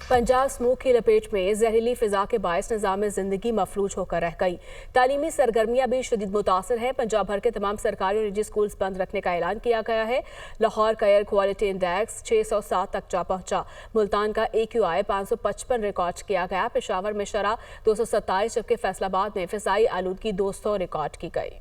Punjab smoke की लपेट में जहरीली फिजा के बायस निज़ाम ज़िंदगी मफलूज होकर रह गई। तालीमी सरगर्मियां भी शदीद मुतासर हैं। पंजाब भर के तमाम सरकारी और निजी स्कूल्स बंद रखने का ऐलान किया गया है। लाहौर का एयर क्वालिटी इंडेक्स 607 तक जा पहुंचा। मुल्तान का AQI 555 रिकॉर्ड किया गया। पेशावर में शरह 227, जबकि फैसलाबाद में फिजाई आलूदगी 200 रिकॉर्ड की गई।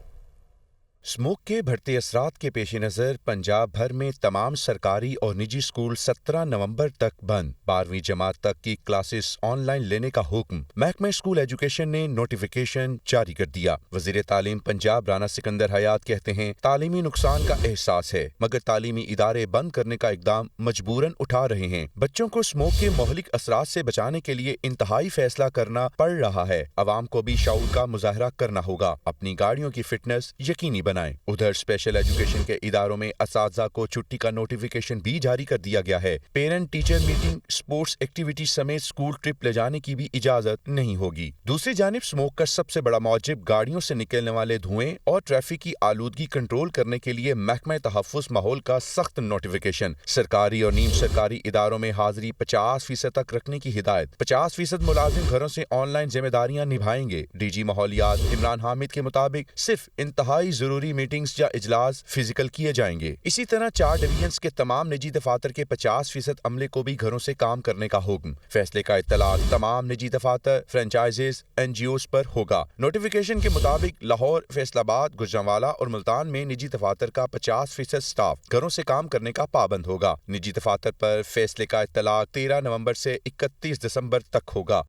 स्मोक के बढ़ते असरात के पेश नज़र पंजाब भर में तमाम सरकारी और निजी स्कूल 17 नवंबर तक बंद। 12वीं जमात तक की क्लासेस ऑनलाइन लेने का हुक्म। महकमा स्कूल एजुकेशन ने नोटिफिकेशन जारी कर दिया। वज़ीर तालीम पंजाब राना सिकंदर हयात कहते हैं, तालीमी नुकसान का एहसास है, मगर तालीमी इदारे बंद करने का इकदाम मजबूरन उठा रहे हैं। बच्चों को स्मोक के मोहलिक असरात से बचाने के लिए इंतहाई फैसला करना पड़ रहा है। अवाम को भी शऊर का मुजाहरा करना होगा। अपनी गाड़ियों की फिटनेस यकीनी बनाएं। उधर स्पेशल एजुकेशन के इदारों में असातिज़ा को छुट्टी का नोटिफिकेशन भी जारी कर दिया गया है। Parent teacher meeting, sports activity समेत स्कूल ट्रिप ले जाने की भी इजाजत नहीं होगी। दूसरी जानिब स्मोक का सबसे बड़ा मौजिब गाड़ियों से निकलने वाले धुएं और ट्रैफिक की आलूदगी कंट्रोल करने के लिए महकमा तहफ़्फ़ुज़ माहौल का सख्त नोटिफिकेशन। सरकारी और नीम सरकारी इदारों में हाजिरी 50% तक रखने की हिदायत। 50% मुलाजिम घरों से ऑनलाइन जिम्मेदारियां निभाएंगे। DG माहौलियात इमरान हामिद के मुताबिक सिर्फ इंतहाई जरूरी मीटिंग्स या इजलास फिजिकल किए जाएंगे। इसी तरह 4 डिवीजन्स के तमाम निजी दफातर के 50% अमले को भी घरों से काम करने का हुक्म। फैसले का इत्तला तमाम निजी दफातर, फ्रेंचाइजेज, NGOs पर होगा। नोटिफिकेशन के मुताबिक लाहौर, फैसलाबाद, गुजरांवाला और मुल्तान में निजी दफातर का 50% स्टाफ घरों से काम करने का पाबंद होगा। निजी दफातर पर फैसले का इत्तला 13 नवंबर से 31 दिसंबर तक होगा।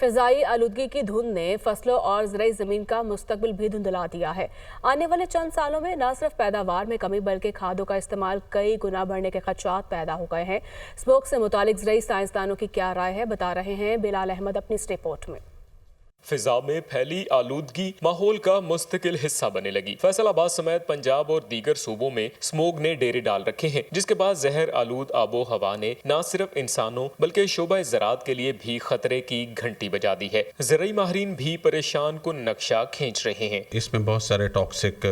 फिजाई आलूदगी की धुंध ने फसलों और ज़राई ज़मीन का मुस्तकबिल भी धुंधला दिया है। आने वाले चंद सालों में न सिर्फ पैदावार में कमी बल्कि खादों का इस्तेमाल कई गुना बढ़ने के खदशात पैदा हो गए हैं। स्मोक से मुतालिक ज़राई साइंसदानों की क्या राय है, बता रहे हैं बिलाल अहमद अपनी इस रिपोर्ट में। फिजा में फैली आलूदगी माहौल का मुस्तकिल हिस्सा बनने लगी। फैसलाबाद समेत पंजाब और दीगर सूबों में स्मोक ने डेरे डाल रखे हैं, जिसके बाद जहर आलूद आबो हवा ने न सिर्फ इंसानों बल्कि शोबा ज़राअत के लिए भी खतरे की घंटी बजा दी है। ज़राई माहिरीन भी परेशान कुन नक्शा खींच रहे हैं। इसमें बहुत सारे टॉक्सिक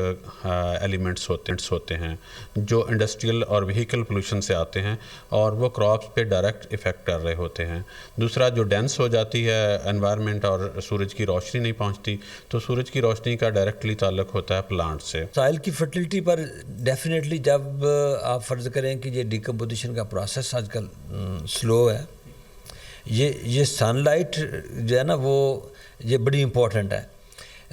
एलिमेंट्स होते हैं जो इंडस्ट्रियल और व्हीकल पोल्यूशन से आते हैं और वो क्रॉप्स पे डायरेक्ट इफेक्ट कर रहे होते हैं। दूसरा, जो डेंस हो जाती है एनवायरनमेंट और सूरज की रोशनी नहीं पहुंचती, तो सूरज की रोशनी का डायरेक्टली ताल्लुक होता है प्लांट से। सॉइल की फर्टिलिटी पर डेफिनेटली, जब आप फर्ज करें कि ये डिकम्पोजिशन का प्रोसेस आजकल स्लो है, ये सनलाइट जो है ना, वो ये बड़ी इम्पोर्टेंट है।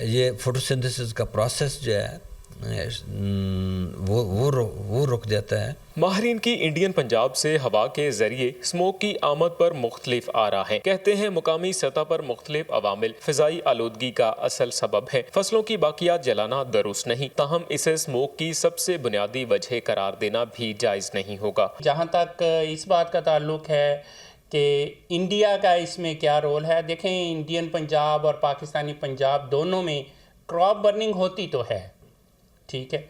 ये फोटोसिंथेसिस का प्रोसेस जो है वो रुक जाता है। माहिरीन की इंडियन पंजाब से हवा के जरिए स्मोक की आमद पर मुख्तलिफ आ रहा है। कहते हैं मुकामी सतह पर मुख्तलिफ अवामिल फिजाई आलूदगी का असल सबब है। फसलों की बाकियात जलाना दुरुस्त नहीं, ताहम इसे स्मोक की सबसे बुनियादी वजह करार देना भी जायज़ नहीं होगा। जहाँ तक इस बात का ताल्लुक है कि इंडिया का इसमें क्या रोल है, देखें इंडियन पंजाब और पाकिस्तानी पंजाब दोनों में क्रॉप बर्निंग होती तो है, ठीक है।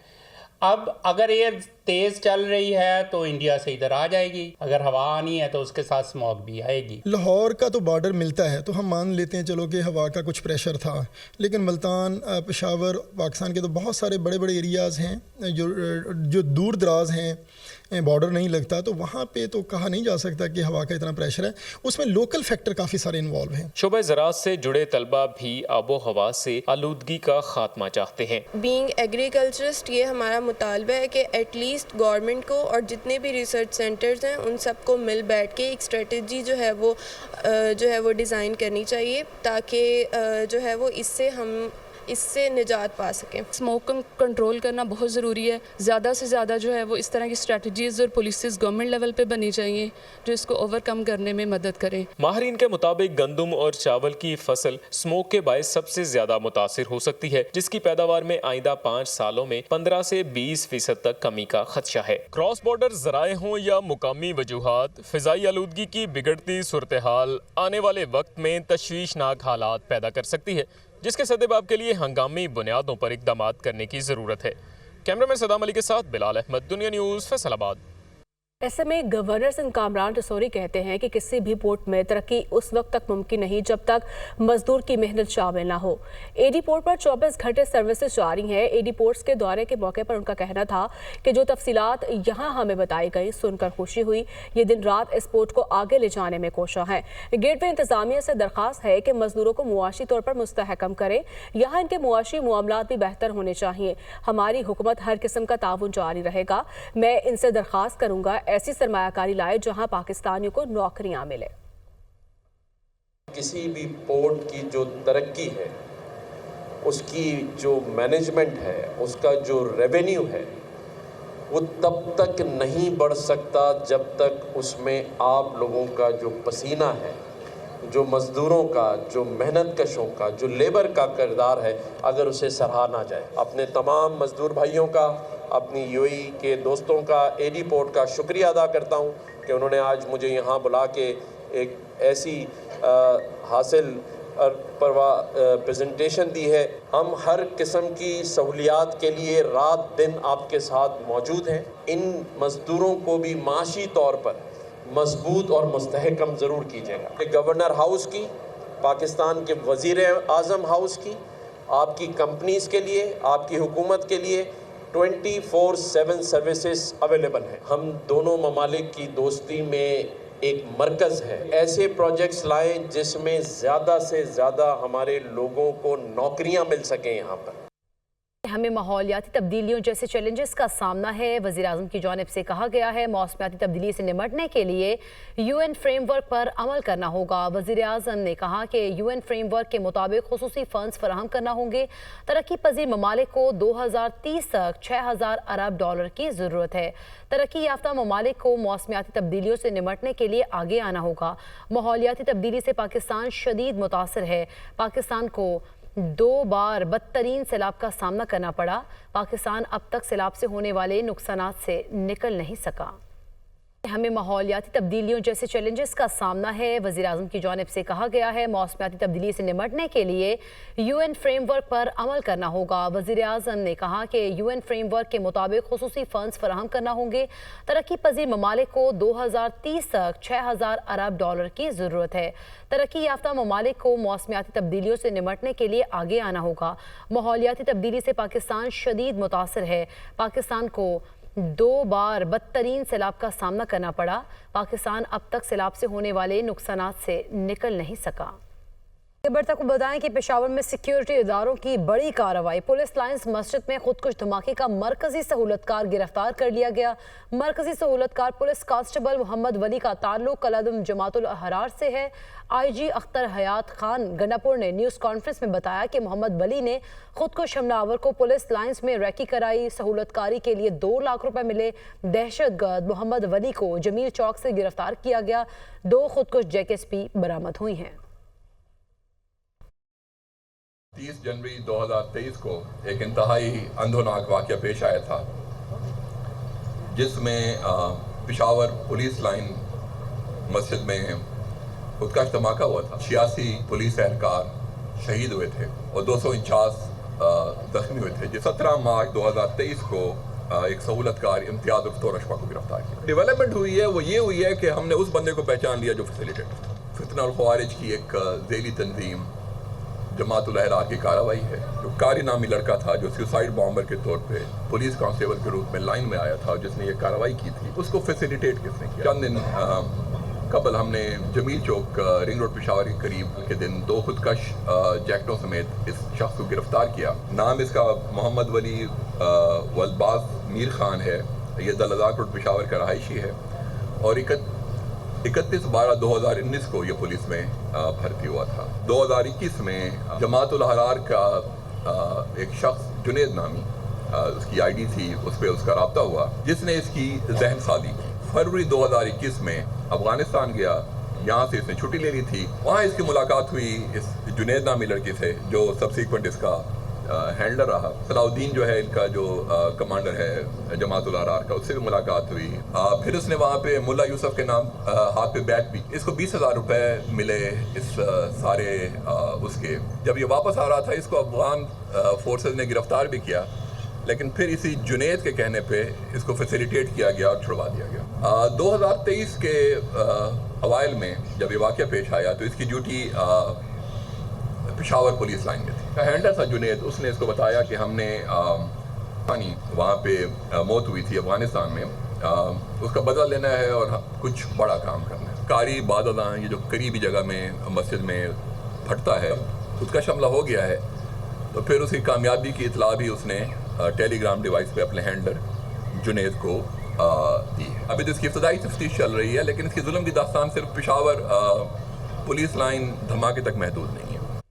अब अगर ये तेज़ चल रही है तो इंडिया से इधर आ जाएगी, अगर हवा आनी है तो उसके साथ स्मॉग भी आएगी। लाहौर का तो बॉर्डर मिलता है तो हम मान लेते हैं चलो कि हवा का कुछ प्रेशर था, लेकिन मुल्तान, पेशावर, पाकिस्तान के तो बहुत सारे बड़े बड़े एरियाज़ हैं जो दूर दराज हैं, बॉर्डर नहीं लगता, तो वहाँ पे तो कहा नहीं जा सकता कि हवा का इतना प्रेशर है। उसमें लोकल फैक्टर काफ़ी सारे इन्वॉल्व हैं। शोबे ज़राअत से जुड़े तलबा भी आबो हवा से आलूदगी का खात्मा चाहते हैं। बीइंग एग्रीकल्चरिस्ट, ये हमारा मुतालबा है कि एटलीस्ट गवर्नमेंट को और जितने भी रिसर्च सेंटर्स हैं उन सबको मिल बैठ के एक स्ट्रेटजी जो है वो डिज़ाइन करनी चाहिए, ताकि जो है वो इससे निजात पा सकें। स्मोक को कंट्रोल करना बहुत ज़रूरी है। ज़्यादा से ज़्यादा जो है वो इस तरह की स्ट्रेटजीज़ और पॉलिसीज़ गवर्नमेंट लेवल पे बनी चाहिए जो इसको ओवरकम करने में मदद करें। माहिरीन के मुताबिक गंदम और चावल की फसल स्मोक के बायस सबसे ज़्यादा मुतासिर हो सकती है, जिसकी पैदावार में आइंदा 5 सालों में 15 से 20% तक कमी का खदशा है। क्रॉस बॉर्डर ज़राए हों या मुकामी वजूहात, फिजाई आलूदगी की बिगड़ती सूरत हाल आने वाले वक्त में तशवीशनाक हालात पैदा कर सकती है, जिसके सद्देबाब के लिए हंगामी बुनियादों पर इक़दामात करने की ज़रूरत है। कैमरामैन सदाम अली के साथ बिलाल अहमद, दुनिया न्यूज़, फैसलाबाद। ऐसे में गवर्नर सिंह कामरान रसौरी कहते हैं कि किसी भी पोर्ट में तरक्की उस वक्त तक मुमकिन नहीं जब तक मजदूर की मेहनत शामिल ना हो। एडी पोर्ट पर 24 घंटे सर्विसेज जारी हैं। एडी पोर्ट्स के दौरे के मौके पर उनका कहना था कि जो तफसीलात यहाँ हमें बताई गई सुनकर खुशी हुई। ये दिन रात इस पोर्ट को आगे ले जाने में कोशा है। गेटवे इंतजामिया से दरख्वास्त है कि मजदूरों को मुआशी तौर पर मुस्तहकम करें। यहाँ इनके मुआशी मामलात भी बेहतर होने चाहिए। हमारी हुकूमत हर किस्म का ताउन जारी रहेगा। मैं इनसे दरख्वास्त करूँगा ऐसी सरमायाकारी लाए जहां पाकिस्तानियों को नौकरियां मिले। किसी भी पोर्ट की जो तरक्की है, उसकी जो मैनेजमेंट है, उसका जो रेवेन्यू है, वो तब तक नहीं बढ़ सकता जब तक उसमें आप लोगों का जो पसीना है, जो मज़दूरों का, जो मेहनत कशों का, जो लेबर का किरदार है, अगर उसे सराहा ना जाए। अपने तमाम मज़दूर भाइयों का, अपनी यूएई के दोस्तों का, एडी पोर्ट का शुक्रिया अदा करता हूँ कि उन्होंने आज मुझे यहाँ बुला के एक ऐसी हासिल प्रेजेंटेशन दी है। हम हर किस्म की सहूलियात के लिए रात दिन आपके साथ मौजूद हैं। इन मज़दूरों को भी माशी तौर पर मजबूत और मुस्तहकम ज़रूर कीजिएगा। कि गवर्नर हाउस की, पाकिस्तान के वज़ीर आज़म हाउस की, आपकी कंपनीज़ के लिए, आपकी हुकूमत के लिए 24/7 सर्विसेज अवेलेबल हैं। हम दोनों ममालिक की दोस्ती में एक मरकज़ है। ऐसे प्रोजेक्ट्स लाएं जिसमें ज़्यादा से ज़्यादा हमारे लोगों को नौकरियां मिल सकें। यहाँ पर हमें माहौलियाती तब्दीलियों जैसे चैलेंजेस का सामना है। वज़ीर आज़म की जानिब से कहा गया है मौसमियाती तब्दीली से निमटने के लिए UN फ्रेमवर्क पर अमल करना होगा। वज़ीर आज़म ने कहा कि UN फ्रेमवर्क के मुताबिक खुसूसी फ़ंड्स फराहम करना होंगे। तरक्की पजीर ममालिक को 2030 तक 6000 अरब डॉलर की ज़रूरत है। तरक्की याफ्ता ममालिक को मौसमियाती तब्दीलियों से निमटने के लिए आगे आना होगा। माहौलियाती तब्दीली से पाकिस्तान शदीद मुतासर है। पाकिस्तान को 2 बार बदतरीन सैलाब का सामना करना पड़ा। पाकिस्तान अब तक सैलाब से होने वाले नुकसानात से निकल नहीं सका। हमें माहौलियाती तब्दीलियों जैसे चैलेंजेस का सामना है। वज़ीर आज़म की जानिब से कहा गया है मौसमियाती तब्दीली से निमटने के लिए UN फ्रेमवर्क पर अमल करना होगा। वज़ीर आज़म ने कहा कि UN फ्रेमवर्क के मुताबिक खुसूसी फ़ंड्स फराहम करना होंगे। तरक्की पजीर ममालिक को 2030 तक 6000 अरब डॉलर की ज़रूरत है। तरक्की याफ्ता ममालिक को मौसमियाती तब्दीलियों से निमटने के लिए आगे आना होगा। माहौलियाती तब्दीली से पाकिस्तान शदीद मुतासर है। पाकिस्तान को 2 बार बदतरीन सैलाब का सामना करना पड़ा। पाकिस्तान अब तक सैलाब से होने वाले नुकसानात से निकल नहीं सका। खबर तक बताएं कि पेशावर में सिक्योरिटी इदारों की बड़ी कार्रवाई। पुलिस लाइन्स मस्जिद में खुदकुश धमाके का मरकजी सहूलतकार गिरफ्तार कर लिया गया। मरकजी सहूलतकार पुलिस कांस्टेबल मोहम्मद वली का ताल्लुक कलादुम जमातुल अहरार से है। IG अख्तर हयात खान गंडापुर ने न्यूज़ कॉन्फ्रेंस में बताया कि मोहम्मद वली ने खुदकुश हमलावर को पुलिस लाइन्स में रैकी कराई। सहूलतकारी के लिए 2 लाख रुपए मिले। दहशतगर्द मोहम्मद वली को जमील चौक से गिरफ्तार किया गया। 2 खुदकुश JKSP बरामद हुई हैं। 30 जनवरी 2023 को एक इंतहाई अंधोनाक वाक़या पेश आया था, जिसमें पेशावर पुलिस लाइन मस्जिद में खुदकश धमाका हुआ था। 86 पुलिस एहलकार शहीद हुए थे और 249 जख्मी हुए थे। 17 मार्च 2023 को एक सहूलतकार इम्तियाज़ उर्फ तोरशपा को गिरफ्तार किया। डेवलपमेंट हुई है वो ये हुई है कि हमने उस बंदे को पहचान लिया जो फैसिलिटेटर फितना और ख्वारिज की एक ज़ैली तंजीम जमातुल अहरार की कार्रवाई है। जो कारी नामी लड़का था जो सुसाइड बॉम्बर के तौर पे पुलिस कांस्टेबल के रूप में लाइन में आया था, जिसने ये कार्रवाई की थी, उसको फैसिलिटेट किसने किया? चंद दिन कबल हमने जमील चौक रिंग रोड पेशावर के करीब के दिन 2 खुदकश जैकटों समेत इस शख्स को गिरफ्तार किया। नाम इसका मोहम्मद वली वलबाज मीर खान है। ये दलदार रोड पेशावर का रहायशी है और 31/12/2019 को ये पुलिस में भर्ती हुआ था। 2021 में जमातुल अहरार का एक शख्स जुनेद नामी उसकी ID थी, उस पर उसका रब्ता हुआ, जिसने इसकी जहन साजी की। फरवरी 2021 में अफगानिस्तान गया, यहाँ से इसने छुट्टी ले ली थी। वहाँ इसकी मुलाकात हुई इस जुनेद नामी लड़के से जो सबसीक्वेंट इसका हैंडलर रहा। सलाउद्दीन जो है इनका जो कमांडर है जमातुल अहरार का, उससे भी मुलाकात हुई। फिर उसने वहाँ पे मुल्ला यूसुफ के नाम हाथ पे बैट भी, इसको 20,000 रुपए मिले इस सारे उसके। जब ये वापस आ रहा था इसको अफगान फोर्सेस ने गिरफ्तार भी किया لیکن پھر اسی جنید کے کہنے پہ اس کو فیسیلیٹیٹ کیا گیا اور چھڑوا دیا گیا. 2023 کے اوائل میں جب یہ واقعہ پیش آیا تو اس کی ڈیوٹی پشاور پولیس لائن میں تھی. ہینڈلر تھا جنید, اس نے اس کو بتایا کہ ہم نے وہاں پہ موت ہوئی تھی افغانستان میں, اس کا بدلہ لینا ہے اور کچھ بڑا کام کرنا ہے. قاری بادلاں یہ جو قریبی جگہ میں مسجد میں پھٹتا ہے اس کا شملہ ہو گیا ہے, تو پھر اس کی کامیابی کی اطلاع بھی اس نے ٹیلی گرام ڈیوائس پہ اپنے ہینڈلر جنید کو دی ہے. ابھی تو اس کی ابتدائی تفتیش چل رہی ہے, لیکن اس کی ظلم کی داستان صرف پشاور پولیس لائن دھماکے تک محدود نہیں.